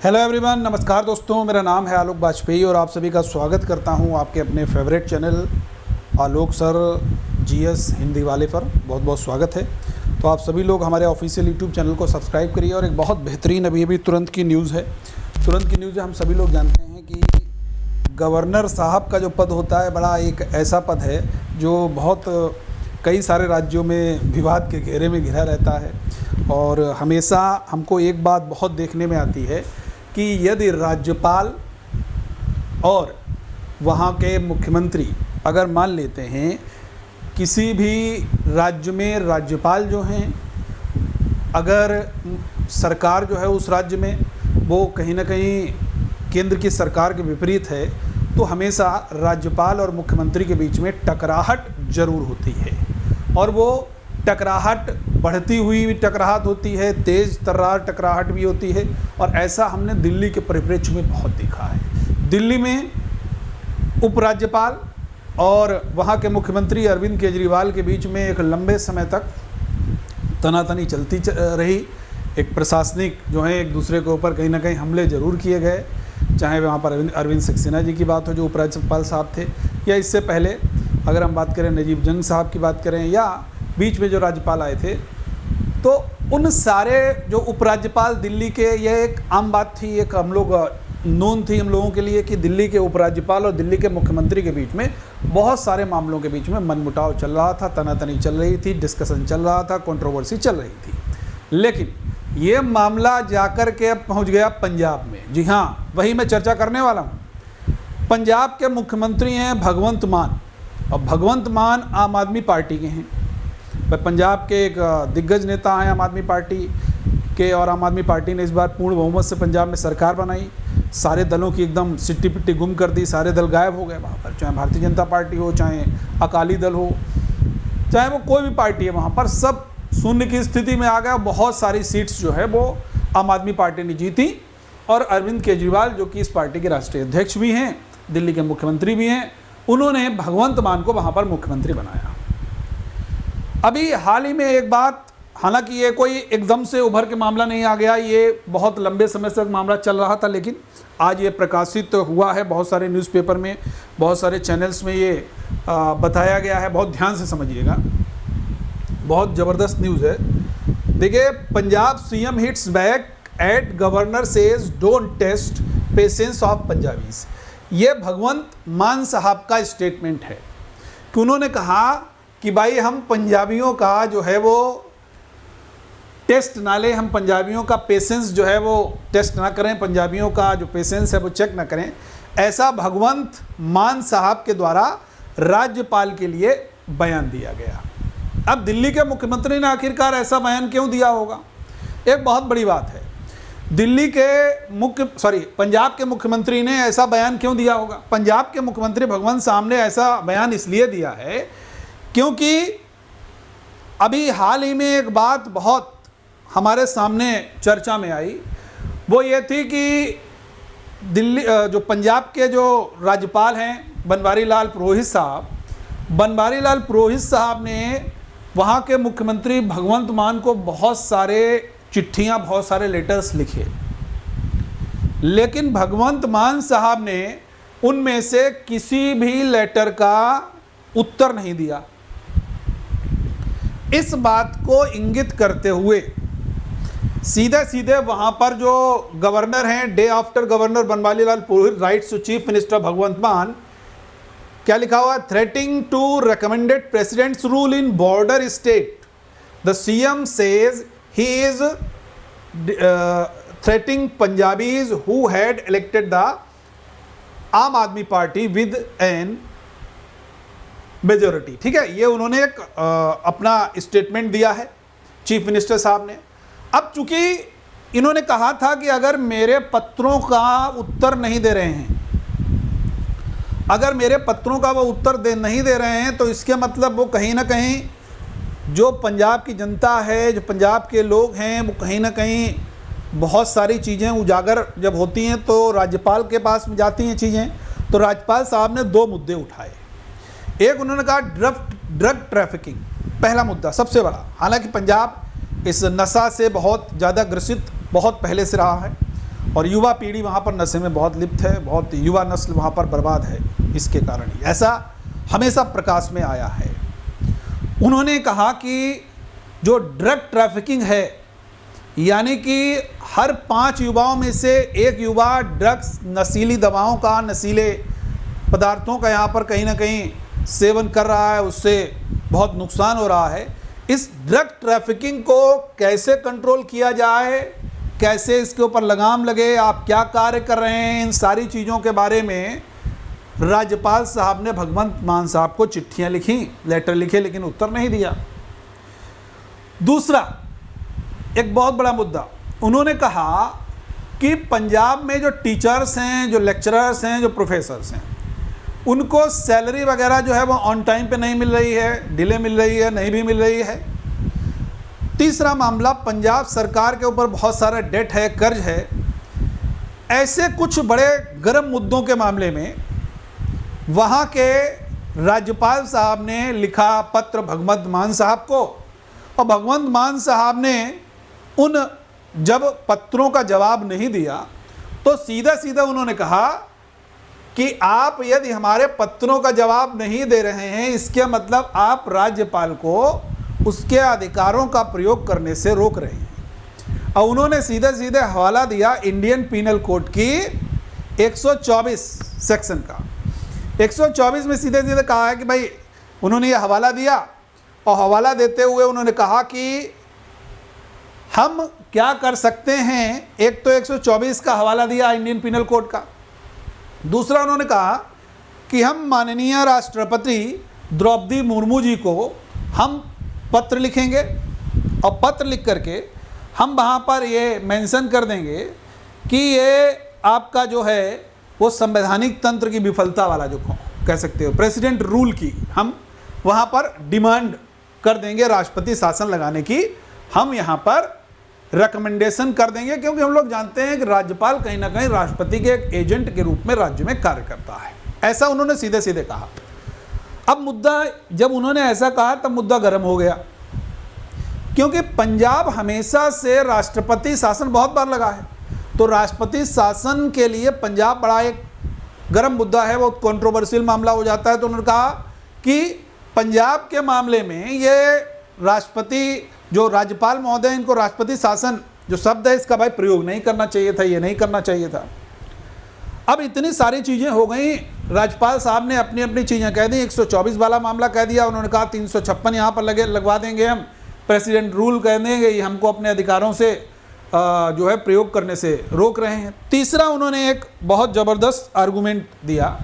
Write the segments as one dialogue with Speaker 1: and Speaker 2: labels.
Speaker 1: Hello everyone, नमस्कार दोस्तों। मेरा नाम है आलोक वाजपेयी और आप सभी का स्वागत करता हूं आपके अपने फेवरेट चैनल आलोक सर जीएस हिंदी वाले पर। बहुत बहुत स्वागत है। तो आप सभी लोग हमारे ऑफिशियल यूट्यूब चैनल को सब्सक्राइब करिए। और एक बहुत बेहतरीन अभी तुरंत की न्यूज़ है। हम सभी लोग जानते हैं कि गवर्नर साहब का जो पद होता है, बड़ा एक ऐसा पद है जो बहुत कई सारे राज्यों में विवाद के घेरे में घिरा रहता है। और हमेशा हमको एक बात बहुत देखने में आती है कि यदि राज्यपाल और वहाँ के मुख्यमंत्री अगर मान लेते हैं किसी भी राज्य में राज्यपाल जो हैं, अगर सरकार जो है उस राज्य में वो कहीं ना कहीं केंद्र की सरकार के विपरीत है, तो हमेशा राज्यपाल और मुख्यमंत्री के बीच में टकराहट जरूर होती है। और वो टकराहट बढ़ती हुई टकराहट होती है, तेज़ तर्रार टकराहट भी होती है। और ऐसा हमने दिल्ली के परिप्रेक्ष्य में बहुत देखा है। दिल्ली में उपराज्यपाल और वहाँ के मुख्यमंत्री अरविंद केजरीवाल के बीच में एक लंबे समय तक तनातनी चलती रही। एक प्रशासनिक जो है एक दूसरे के ऊपर कहीं ना कहीं हमले ज़रूर किए गए, चाहे वहाँ पर अरविंद सक्सेना जी की बात हो जो उपराज्यपाल साहब थे, या इससे पहले अगर हम बात करें नजीब जंग साहब की बात करें, या बीच में जो राज्यपाल आए थे, तो उन सारे जो उपराज्यपाल दिल्ली के, यह एक आम बात थी, एक हम लोगों के लिए कि दिल्ली के उपराज्यपाल और दिल्ली के मुख्यमंत्री के बीच में बहुत सारे मामलों के बीच में मनमुटाव चल रहा था, तनातनी चल रही थी, डिस्कशन चल रहा था, कंट्रोवर्सी चल रही थी। लेकिन ये मामला जाकर के अब पहुँच गया पंजाब में। जी हाँ, वही मैं चर्चा करने वाला हूँ। पंजाब के मुख्यमंत्री हैं भगवंत मान, और भगवंत मान आम आदमी पार्टी के हैं। पंजाब के एक दिग्गज नेता हैं आम आदमी पार्टी के, और आम आदमी पार्टी ने इस बार पूर्ण बहुमत से पंजाब में सरकार बनाई। सारे दलों की एकदम सिट्टी पिट्टी गुम कर दी, सारे दल गायब हो गए वहाँ पर, चाहे भारतीय जनता पार्टी हो, चाहे अकाली दल हो, चाहे वो कोई भी पार्टी है, वहाँ पर सब शून्य की स्थिति में आ गया। बहुत सारी सीट्स जो है वो आम आदमी पार्टी ने जीती। और अरविंद केजरीवाल जो कि इस पार्टी के राष्ट्रीय अध्यक्ष भी हैं, दिल्ली के मुख्यमंत्री भी हैं, उन्होंने भगवंत मान को वहाँ पर मुख्यमंत्री बनाया। अभी हाल ही में एक बात, हालांकि ये कोई एकदम से उभर के मामला नहीं आ गया, ये बहुत लंबे समय से मामला चल रहा था, लेकिन आज ये प्रकाशित हुआ है। बहुत सारे न्यूज़पेपर में, बहुत सारे चैनल्स में ये बताया गया है। बहुत ध्यान से समझिएगा, बहुत ज़बरदस्त न्यूज़ है। देखिए, Punjab CM hits back at governor says don't test patience of Punjabis. ये भगवंत मान साहब का स्टेटमेंट है कि उन्होंने कहा कि भाई हम पंजाबियों का जो है वो टेस्ट ना लें, हम पंजाबियों का पेशेंस जो है वो टेस्ट ना करें, पंजाबियों का जो पेशेंस है वो चेक ना करें। ऐसा भगवंत मान साहब के द्वारा राज्यपाल के लिए बयान दिया गया। अब दिल्ली के मुख्यमंत्री ने आखिरकार ऐसा बयान क्यों दिया होगा, एक बहुत बड़ी बात है। पंजाब के मुख्यमंत्री ने ऐसा बयान क्यों दिया होगा? पंजाब के मुख्यमंत्री भगवंत साहब ने ऐसा बयान इसलिए दिया है क्योंकि अभी हाल ही में एक बात बहुत हमारे सामने चर्चा में आई। वो ये थी कि दिल्ली जो पंजाब के जो राज्यपाल हैं बनवारी लाल पुरोहित साहब ने वहाँ के मुख्यमंत्री भगवंत मान को बहुत सारे चिट्ठियाँ, बहुत सारे लेटर्स लिखे, लेकिन भगवंत मान साहब ने उनमें से किसी भी लेटर का उत्तर नहीं दिया। इस बात को इंगित करते हुए सीधे सीधे वहां पर जो गवर्नर हैं, day after governor Banwari Lal Purohit writes to chief minister Bhagwant Mann, क्या लिखा हुआ? Threatening to recommended president's rule in border state, the CM says he is threatening Punjabis who had elected the Aam Aadmi party with N majority. ठीक है, ये उन्होंने एक अपना स्टेटमेंट दिया है चीफ मिनिस्टर साहब ने। अब चूंकि इन्होंने कहा था कि अगर मेरे पत्रों का उत्तर नहीं दे रहे हैं, अगर मेरे पत्रों का वो उत्तर नहीं दे रहे हैं, तो इसके मतलब वो कहीं ना कहीं जो पंजाब की जनता है, जो पंजाब के लोग हैं, वो कहीं ना कहीं बहुत सारी चीज़ें उजागर जब होती हैं तो राज्यपाल के पास में जाती हैं चीज़ें। तो राज्यपाल साहब ने दो मुद्दे उठाए। एक उन्होंने कहा ड्रग ट्रैफिकिंग, पहला मुद्दा सबसे बड़ा। हालांकि पंजाब इस नशा से बहुत ज़्यादा ग्रसित बहुत पहले से रहा है, और युवा पीढ़ी वहाँ पर नशे में बहुत लिप्त है, बहुत युवा नस्ल वहाँ पर बर्बाद है इसके कारण ही, ऐसा हमेशा प्रकाश में आया है। उन्होंने कहा कि जो ड्रग ट्रैफिकिंग है, यानी कि हर 5 युवाओं में से 1 युवा ड्रग्स, नशीली दवाओं का, नशीले पदार्थों का यहाँ पर कहीं ना कहीं सेवन कर रहा है, उससे बहुत नुकसान हो रहा है। इस ड्रग ट्रैफिकिंग को कैसे कंट्रोल किया जाए, कैसे इसके ऊपर लगाम लगे, आप क्या कार्य कर रहे हैं, इन सारी चीज़ों के बारे में राज्यपाल साहब ने भगवंत मान साहब को चिट्ठियां लिखी, लेटर लिखे, लेकिन उत्तर नहीं दिया। दूसरा एक बहुत बड़ा मुद्दा, उन्होंने कहा कि पंजाब में जो टीचर्स हैं, जो लेक्चरर्स हैं, जो प्रोफेसर्स हैं, उनको सैलरी वगैरह जो है वो ऑन टाइम पे नहीं मिल रही है, डिले मिल रही है, नहीं भी मिल रही है। तीसरा मामला, पंजाब सरकार के ऊपर बहुत सारा डेट है, कर्ज है। ऐसे कुछ बड़े गर्म मुद्दों के मामले में वहाँ के राज्यपाल साहब ने लिखा पत्र भगवंत मान साहब को, और भगवंत मान साहब ने उन जब पत्रों का जवाब नहीं दिया तो सीधा सीधा उन्होंने कहा कि आप यदि हमारे पत्रों का जवाब नहीं दे रहे हैं, इसके मतलब आप राज्यपाल को उसके अधिकारों का प्रयोग करने से रोक रहे हैं। और उन्होंने सीधे सीधे हवाला दिया इंडियन पीनल कोड की 124 सेक्शन का। 124 में सीधे सीधे कहा है कि भाई, उन्होंने ये हवाला दिया, और हवाला देते हुए उन्होंने कहा कि हम क्या कर सकते हैं। एक तो 124 का हवाला दिया इंडियन पीनल कोड का, दूसरा उन्होंने कहा कि हम माननीय राष्ट्रपति द्रौपदी मुर्मू जी को हम पत्र लिखेंगे, और पत्र लिख करके हम वहाँ पर ये मेंशन कर देंगे कि ये आपका जो है वो संवैधानिक तंत्र की विफलता वाला जो कह सकते हो, प्रेसिडेंट रूल की हम वहाँ पर डिमांड कर देंगे, राष्ट्रपति शासन लगाने की हम यहाँ पर रिकमेंडेशन कर देंगे, क्योंकि हम लोग जानते हैं कि राज्यपाल कहीं ना कहीं राष्ट्रपति के एक एजेंट के रूप में राज्य में कार्य करता है। ऐसा उन्होंने सीधे सीधे कहा। अब मुद्दा, जब उन्होंने ऐसा कहा तब मुद्दा गर्म हो गया, क्योंकि पंजाब हमेशा से राष्ट्रपति शासन बहुत बार लगा है, तो राष्ट्रपति शासन के लिए पंजाब बड़ा एक गर्म मुद्दा है, वो कंट्रोवर्शियल मामला हो जाता है। तो उन्होंने कहा कि पंजाब के मामले में ये राष्ट्रपति, जो राज्यपाल महोदय, इनको राष्ट्रपति शासन जो शब्द है इसका भाई प्रयोग नहीं करना चाहिए था, ये नहीं करना चाहिए था। अब इतनी सारी चीज़ें हो गई, राज्यपाल साहब ने अपनी अपनी चीज़ें कह दी। 124 वाला मामला कह दिया, उन्होंने कहा 356 यहाँ पर लगवा देंगे हम, प्रेसिडेंट रूल कह देंगे, ये हमको अपने अधिकारों से जो है प्रयोग करने से रोक रहे हैं। तीसरा उन्होंने एक बहुत ज़बरदस्त आर्गूमेंट दिया,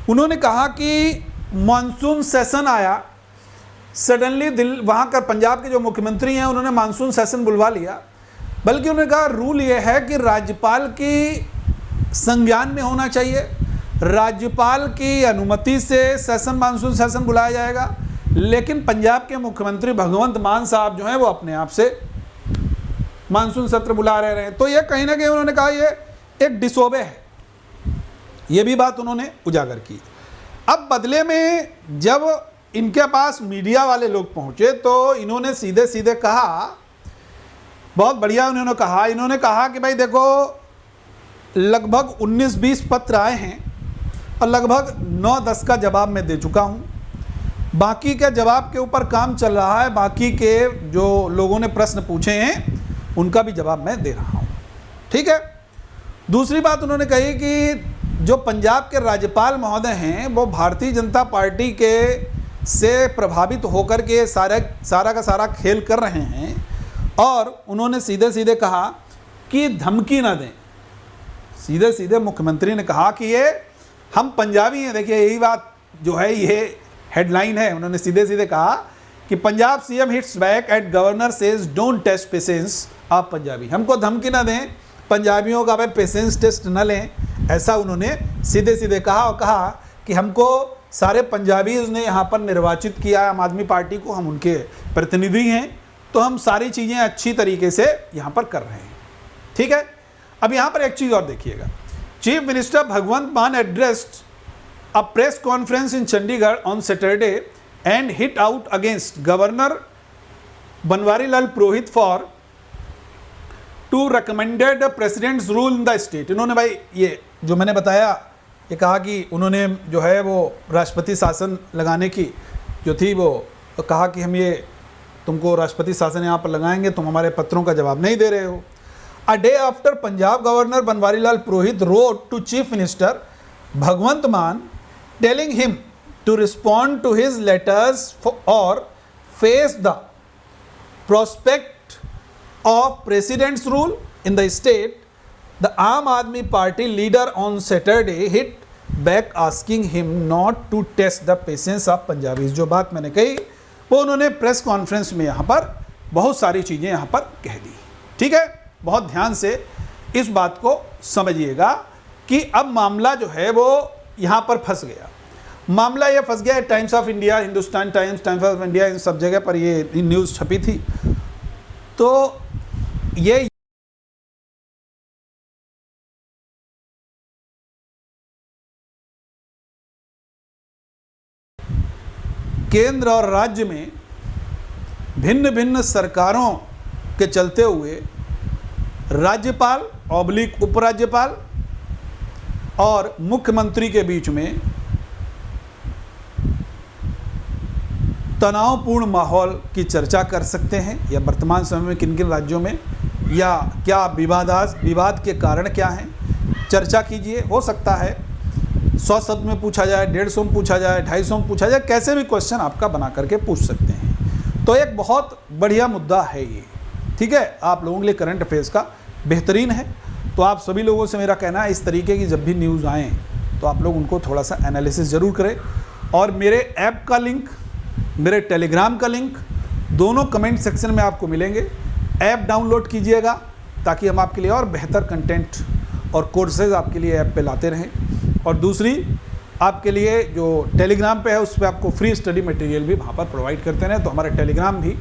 Speaker 1: उन्होंने कहा कि मानसून सेशन आया सडनली, वहाँ का पंजाब के जो मुख्यमंत्री हैं उन्होंने मानसून सेशन बुलवा लिया, बल्कि उन्होंने कहा रूल ये है कि राज्यपाल की संज्ञान में होना चाहिए, राज्यपाल की अनुमति से सेशन, मानसून सेशन बुलाया जाएगा। लेकिन पंजाब के मुख्यमंत्री भगवंत मान साहब जो हैं वो अपने आप से मानसून सत्र बुला रहे हैं। तो ये कहीं ना कहीं उन्होंने कहा ये एक डिसोबे है, ये भी बात उन्होंने उजागर की। अब बदले में जब इनके पास मीडिया वाले लोग पहुंचे तो इन्होंने सीधे सीधे कहा, बहुत बढ़िया इन्होंने कहा कि भाई देखो, लगभग 19-20 पत्र आए हैं और लगभग 9-10 का जवाब मैं दे चुका हूं, बाकी के जवाब के ऊपर काम चल रहा है, बाकी के जो लोगों ने प्रश्न पूछे हैं उनका भी जवाब मैं दे रहा हूं। ठीक है। दूसरी बात उन्होंने कही कि जो पंजाब के राज्यपाल महोदय हैं वो भारतीय जनता पार्टी के से प्रभावित होकर के सारा का सारा खेल कर रहे हैं, और उन्होंने सीधे सीधे कहा कि धमकी ना दें। सीधे सीधे मुख्यमंत्री ने कहा कि ये हम पंजाबी हैं, देखिए यही बात जो है ये हेडलाइन है। उन्होंने सीधे सीधे कहा कि Punjab CM hits back at governor says don't test patience of Punjabi, हमको धमकी ना दें, पंजाबियों का भाई पेशेंस टेस्ट न लें, ऐसा उन्होंने सीधे सीधे कहा। और कहा कि हमको सारे पंजाबी ने यहाँ पर निर्वाचित किया है, आम आदमी पार्टी को, हम उनके प्रतिनिधि हैं, तो हम सारी चीज़ें अच्छी तरीके से यहाँ पर कर रहे हैं। ठीक है। अब यहाँ पर एक चीज़ और देखिएगा, chief minister Bhagwant Mann addressed a press conference in Chandigarh on Saturday and hit out against governor Banwari Lal Purohit for to recommended president's rule in the state. इन्होंने भाई ये जो मैंने बताया, ये कहा कि उन्होंने जो है वो राष्ट्रपति शासन लगाने की जो थी वो तो कहा कि हम ये तुमको राष्ट्रपति शासन यहाँ पर लगाएंगे, तुम हमारे पत्रों का जवाब नहीं दे रहे हो। A day after Punjab governor Banwari Lal Purohit wrote to chief minister Bhagwant Mann telling him to respond to his letters or face the prospect of president's rule in the state, the Aam Aadmi Party leader on Saturday hit back asking him not to test the patience of Punjabis। जो बात मैंने कही वो उन्होंने press conference में यहाँ पर बहुत सारी चीज़ें यहाँ पर कह दी। ठीक है, बहुत ध्यान से इस बात को समझिएगा कि अब मामला जो है वो यहाँ पर फंस गया। मामला ये फंस गया है। Times of India, Hindustan Times, Times of India, इन सब जगह पर ये न्यूज़ छपी थी। तो ये केंद्र और राज्य में भिन्न भिन्न सरकारों के चलते हुए राज्यपाल ऑब्लिक उपराज्यपाल और मुख्यमंत्री के बीच में तनावपूर्ण माहौल की चर्चा कर सकते हैं, या वर्तमान समय में किन किन राज्यों में या क्या विवाद के कारण क्या हैं, चर्चा कीजिए। हो सकता है 100 शब्द में पूछा जाए, 150 में पूछा जाए, 250 में पूछा जाए, कैसे भी क्वेश्चन आपका बना करके पूछ सकते हैं। तो एक बहुत बढ़िया मुद्दा है ये। ठीक है, आप लोगों के लिए करंट अफेयर्स का बेहतरीन है। तो आप सभी लोगों से मेरा कहना है, इस तरीके की जब भी न्यूज़ आएँ तो आप लोग उनको थोड़ा सा एनालिसिस ज़रूर करें। और मेरे ऐप का लिंक, मेरे टेलीग्राम का लिंक दोनों कमेंट सेक्शन में आपको मिलेंगे। ऐप डाउनलोड कीजिएगा ताकि हम आपके लिए और बेहतर कंटेंट और कोर्सेज आपके लिए ऐप पे लाते रहें। और दूसरी, आपके लिए जो टेलीग्राम पे है उस पर आपको फ्री स्टडी मटेरियल भी वहाँ पर प्रोवाइड करते रहें। तो हमारा टेलीग्राम भी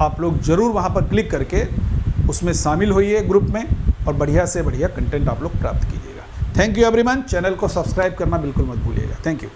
Speaker 1: आप लोग ज़रूर वहाँ पर क्लिक करके उसमें शामिल होइए ग्रुप में, और बढ़िया से बढ़िया कंटेंट आप लोग प्राप्त कीजिएगा। Thank you everyone. चैनल को सब्सक्राइब करना बिल्कुल मत भूलिएगा। Thank you.